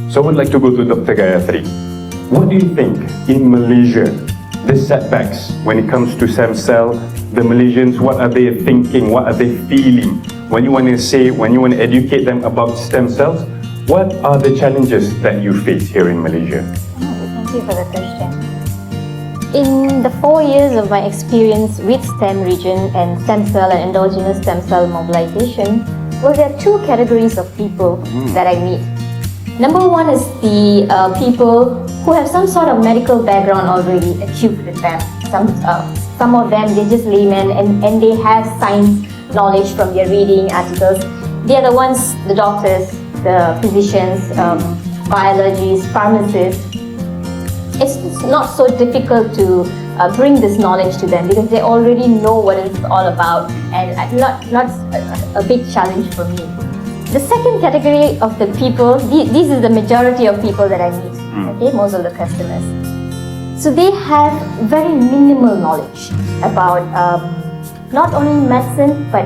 So I would like to go to Dr. Gayathri. What do you think in Malaysia, the setbacks when it comes to stem cell, the Malaysians, what are they thinking, what are they feeling? When you want to educate them about stem cells, what are the challenges that you face here in Malaysia? Thank you for the question. In the 4 years of my experience with Stemregen and stem cell and endogenous stem cell mobilization, well, there are two categories of people that I meet. Number one is the people who have some sort of medical background already acute with them. Some of them, they're just laymen and they have science knowledge from their reading articles. They are the ones, the doctors, the physicians, biologists, pharmacists. It's not so difficult to bring this knowledge to them because they already know what it's all about, and not a big challenge for me. The second category of the people, this is the majority of people that I meet, okay, most of the customers. So they have very minimal knowledge about not only medicine but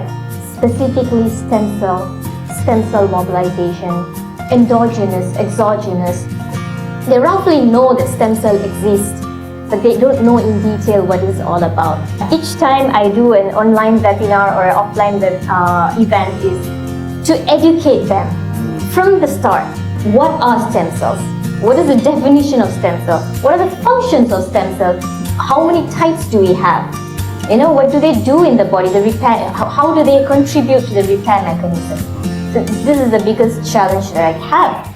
specifically stem cell mobilization, endogenous, exogenous. They roughly know that stem cell exists, but they don't know in detail what it's all about. Each time I do an online webinar or an offline event is to educate them from the start. What are stem cells? What is the definition of stem cell? What are the functions of stem cells? How many types do we have? What do they do in the body? The repair. How do they contribute to the repair mechanism? So this is the biggest challenge that I have.